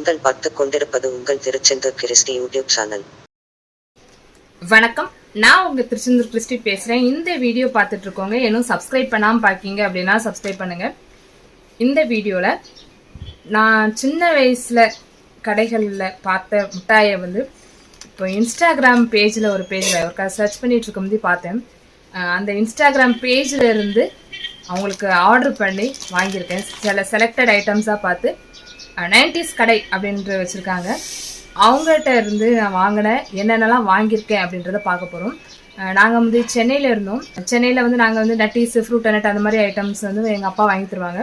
நீங்கள் பார்த்துக் கொண்டிருப்பது உங்கள் திருச்செந்தூர் கிறிஸ்டி யூடியூப் சேனல். வணக்கம், நான் உங்க திருச்செந்தூர் கிறிஸ்டி பேசுறேன். இந்த வீடியோ பார்த்துட்டு இருக்கோங்க இன்னும் சப்ஸ்கிரைப் பண்ணாமல் பார்க்கீங்க அப்படின்னா சப்ஸ்கிரைப் பண்ணுங்க. இந்த வீடியோவில் நான் சின்ன வயசில் கடைகளில் பார்த்த மிட்டாயை வந்து இப்போ இன்ஸ்டாகிராம் பேஜில் ஒரு பேஜில் சர்ச் பண்ணிட்டு இருக்கும்போது பார்த்தேன். அந்த இன்ஸ்டாகிராம் பேஜில் இருந்து அவங்களுக்கு ஆர்டர் பண்ணி வாங்கியிருக்கேன். சில செலக்டட் ஐட்டம்ஸாக பார்த்து 90s கடை அப்படின்ற வச்சுருக்காங்க. அவங்ககிட்ட இருந்து நான் வாங்கினேன், என்னென்னலாம் வாங்கியிருக்கேன் அப்படின்றத பார்க்க போகிறோம். நாங்கள் வந்து சென்னையில் இருந்தோம். சென்னையில் வந்து நாங்கள் வந்து நட்டீஸ், ஃப்ரூட் நட் அந்த மாதிரி ஐட்டம்ஸ் வந்து எங்கள் அப்பா வாங்கி தருவாங்க.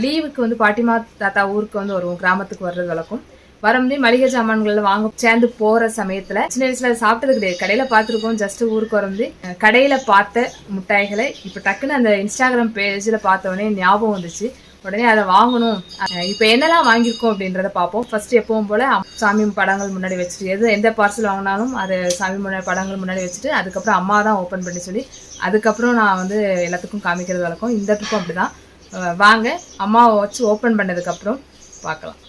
லீவுக்கு வந்து பாட்டிமா தாத்தா ஊருக்கு வந்து வருவோம், கிராமத்துக்கு வர்றது வழக்கம். வரும்போது மளிகை சாமான்கள் வாங்க சேர்ந்து போகிற சமயத்தில் சின்ன வயசில் சாப்பிட்டது கிடையாது, கடையில் பார்த்துருக்கோம். ஜஸ்ட்டு ஊருக்கு வந்து கடையில் பார்த்த மிட்டாய்களை இப்போ டக்குன்னு அந்த இன்ஸ்டாகிராம் பேஜில் பார்த்தோடனே ஞாபகம் வந்துச்சு. உடனே அதை வாங்கணும். இப்போ என்னெல்லாம் வாங்கியிருக்கோம் அப்படின்றத பார்ப்போம். ஃபர்ஸ்ட் எப்பவும் போல் சாமி படங்கள் முன்னாடி வச்சுட்டு எந்த பார்சல் வாங்கினாலும் அதை சாமி படங்கள் முன்னாடி வச்சுட்டு அதுக்கப்புறம் அம்மா தான் ஓப்பன் பண்ணி சொல்லி அதுக்கப்புறம் நான் வந்து எல்லாத்துக்கும் காமிக்கிறது வழக்கம். இந்த ட்ரிப்பும் அப்படி தான். வாங்க அம்மாவை வச்சு ஓப்பன் பண்ணதுக்கப்புறம் பார்க்கலாம்.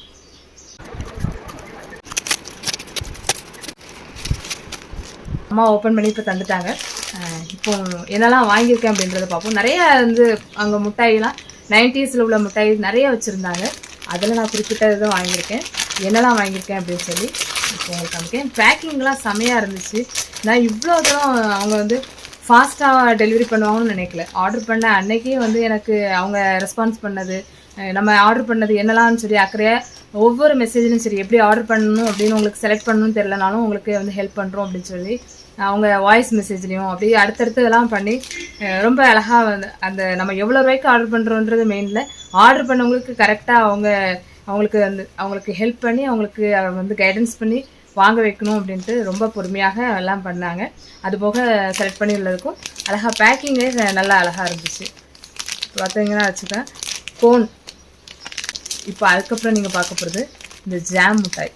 அம்மா ஓப்பன் பண்ணி இப்போ தந்துட்டாங்க. இப்போ என்னெல்லாம் வாங்கியிருக்கேன் அப்படின்றத பார்ப்போம். நிறைய வந்து அங்கே மிட்டாயெல்லாம் 90s உள்ள மிட்டாய் நிறைய வச்சுருந்தாங்க. அதில் நான் குறிப்பிட்டது தான் வாங்கியிருக்கேன். என்னெல்லாம் வாங்கியிருக்கேன் அப்படின்னு சொல்லி இப்போ உங்களுக்கு காமிக்கேன். பேக்கிங்லாம் செமையாக இருந்துச்சு. நான் இவ்வளோ தூரம் அவங்க வந்து ஃபாஸ்ட்டாக டெலிவரி பண்ணுவாங்கன்னு நினைக்கல. ஆர்டர் பண்ண அன்னைக்கே வந்து எனக்கு அவங்க ரெஸ்பான்ஸ் பண்ணது, நம்ம ஆர்டர் பண்ணது என்னெல்லாம்னு சொல்லி அக்கறையாக ஒவ்வொரு மெசேஜ்லையும் சரி எப்படி ஆர்டர் பண்ணணும் அப்படின்னு உங்களுக்கு செலக்ட் பண்ணணும்னு தெரிலனாலும் உங்களுக்கு வந்து ஹெல்ப் பண்ணுறோம் அப்படின்னு சொல்லி அவங்க வாய்ஸ் மெசேஜ்லேயும் அப்படியே அடுத்தடுத்து இதெல்லாம் பண்ணி ரொம்ப அழகாக வந்து அந்த நம்ம எவ்வளோ ரூபாய்க்கு ஆர்டர் பண்ணுறோன்றது மெயினில் ஆர்டர் பண்ணவங்களுக்கு கரெக்டாக அவங்களுக்கு ஹெல்ப் பண்ணி அவங்களுக்கு வந்து கைடன்ஸ் பண்ணி வாங்க வைக்கணும் அப்படின்ட்டு ரொம்ப பொறுமையாக எல்லாம் பண்ணாங்க. அதுபோக செலக்ட் பண்ணியுள்ளதுக்கும் அழகாக பேக்கிங்கே நல்லா அழகாக இருந்துச்சு. பார்த்தீங்கன்னா வச்சுக்கேன் கோன். இப்போ அதுக்கப்புறம் நீங்கள் பார்க்க போகிறது இந்த ஜாம் மிட்டாய்.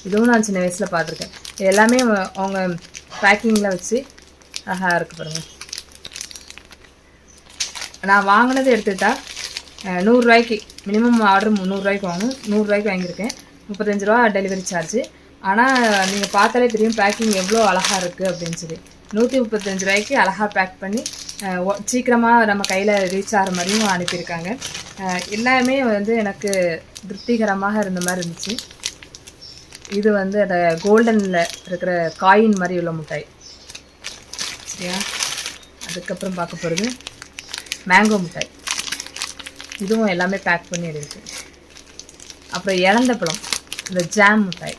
இதுவும் நான் சின்ன வயசில் பார்த்துருக்கேன். இது எல்லாமே அவங்க பேக்கிங்கில் வச்சு அழகாக இருக்கு பாருங்கள். நான் வாங்கினது எடுத்துக்கிட்டால் 100 ரூபாய்க்கு மினிமம் ஆர்டர் 300 ரூபாய்க்கு வாங்கணும். 100 ரூபாய்க்கு வாங்கியிருக்கேன். 35 ரூபா டெலிவரி சார்ஜ். ஆனால் நீங்கள் பார்த்தாலே தெரியும் பேக்கிங் எவ்வளோ அழகாக இருக்குது அப்படின்னு சொல்லி. 135 ரூபாய்க்கு அழகாக பேக் பண்ணி சீக்கிரமாக நம்ம கையில் ரீச் ஆகிற மாதிரியும் அனுப்பியிருக்காங்க. எல்லாமே வந்து எனக்கு திருப்திகரமாக இருந்த மாதிரி இருந்துச்சு. இது வந்து அந்த கோல்டனில் இருக்கிற காயின் மாதிரி உள்ள மிட்டாய் சரியா. அதுக்கப்புறம் பார்க்க போகிறது மேங்கோ மிட்டாய். இதுவும் எல்லாமே பேக் பண்ணி இருக்குது. அப்புறம் இழந்த பழம், இந்த ஜாம் மிட்டாய்.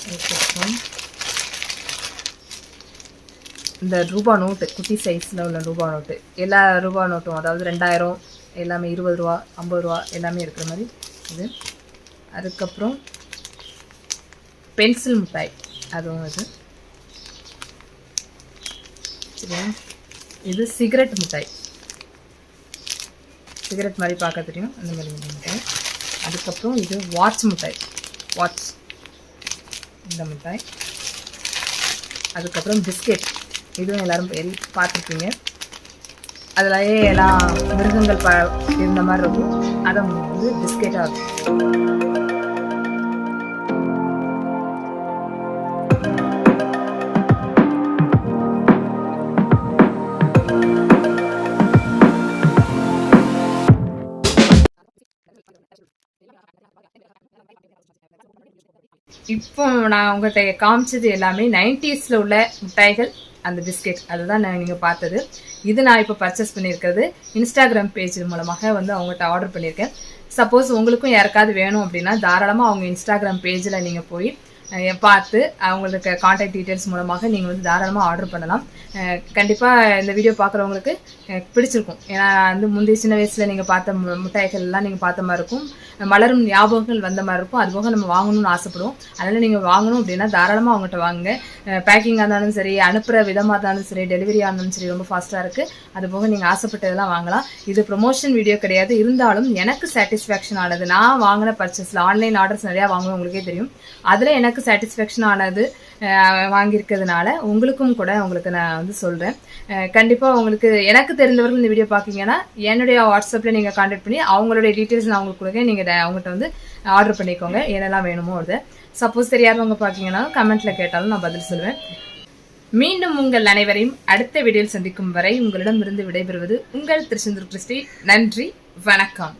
அதுக்கப்புறம் இந்த ரூபா நோட்டு, குட்டி சைஸில் உள்ள ரூபா நோட்டு. எல்லா ரூபா நோட்டும் அதாவது 2000 எல்லாமே 20 ரூபா 50 ரூபா எல்லாமே இருக்கிற மாதிரி இது. அதுக்கப்புறம் பென்சில் மிட்டாய், அதுவும் இது சரியா. இது சிகரெட் மிட்டாய், சிகரெட் மாதிரி பார்க்க தெரியும் அந்த மாதிரி மிட்டாய். அதுக்கப்புறம் இது வாட்ச் மிட்டாய், வாட்ச் இந்த மிட்டாய். அதுக்கப்புறம் பிஸ்கெட், இதுவும் எல்லோரும் பார்த்துருப்பீங்க. அதிலேயே எல்லாம் மிருகங்கள் இருந்த மாதிரி இருக்கும். அதை வந்து பிஸ்கெட்டாக இருக்கும். இப்போ நான் உங்கள்கிட்ட காமிச்சது எல்லாமே 90s உள்ள மிட்டாய்கள், அந்த பிஸ்கெட் அதுதான் நீங்கள் பார்த்தது. இது நான் இப்போ பர்ச்சேஸ் பண்ணியிருக்கிறது இன்ஸ்டாகிராம் பேஜ் மூலமாக வந்து அவங்ககிட்ட ஆர்டர் பண்ணியிருக்கேன். சப்போஸ் உங்களுக்கும் யாருக்காவது வேணும் அப்படின்னா தாராளமாக அவங்க இன்ஸ்டாகிராம் பேஜில் நீங்கள் போய் பார்த்து அவங்களுக்கு கான்டாக்ட் டீட்டெயில்ஸ் மூலமாக நீங்கள் வந்து தாராளமாக ஆர்டர் பண்ணலாம். கண்டிப்பாக இந்த வீடியோ பார்க்குறவங்களுக்கு பிடிச்சிருக்கும். ஏன்னா வந்து முந்தைய சின்ன வயசில் நீங்கள் பார்த்த மிட்டாய்கள் எல்லாம் நீங்கள் பார்த்த மாதிரி இருக்கும், மலரும் ஞாபகங்கள் வந்த மாதிரி இருக்கும். அதுபோக நம்ம வாங்கணும்னு ஆசைப்படுவோம். அதனால் நீங்கள் வாங்கணும் அப்படின்னா தாராளமாக அவங்ககிட்ட வாங்குங்க. பேக்கிங்காக இருந்தாலும் சரி, அனுப்புகிற விதமாக இருந்தாலும் சரி, டெலிவரியாக இருந்தாலும் சரி ரொம்ப ஃபாஸ்ட்டாக இருக்குது. அதுபோக நீங்கள் ஆசைப்பட்டதெல்லாம் வாங்கலாம். இது ப்ரொமோஷன் வீடியோ கிடையாது, இருந்தாலும் எனக்கு சாட்டிஸ்ஃபேக்ஷன் ஆனது. நான் வாங்கின பர்ச்சேஸில் ஆன்லைன் ஆர்டர்ஸ் நிறையா வாங்குவேன், உங்களுக்கே தெரியும். அதில் எனக்கு சாட்டிஸ்ஃபேக்ஷன் ஆனது வாங்கியிருக்கிறதுனால உங்களுக்கும் கூட உங்களுக்கு நான் வந்து சொல்கிறேன். கண்டிப்பாக உங்களுக்கு எனக்கு தெரிந்தவர்கள் இந்த வீடியோ பார்க்கிங்கன்னா என்னுடைய வாட்ஸ்அப்பில் நீங்கள் கான்டாக்ட் பண்ணி அவங்களுடைய டீட்டெயில்ஸ் நான் உங்களுக்கு கொடுங்க. நீங்கள் அவங்கள்ட்ட வந்து ஆர்டர் பண்ணிக்கோங்க என்னெல்லாம் வேணுமோ அது. சப்போஸ் தெரியாதவங்க பார்க்கிங்கன்னா கமெண்ட்டில் கேட்டாலும் நான் பதில் சொல்லுவேன். மீண்டும் உங்கள் அனைவரையும் அடுத்த வீடியோவில் சந்திக்கும் வரை உங்களிடமிருந்து விடைபெறுவது உங்கள் திருச்செந்தூர் கிறிஸ்டி. நன்றி, வணக்கம்.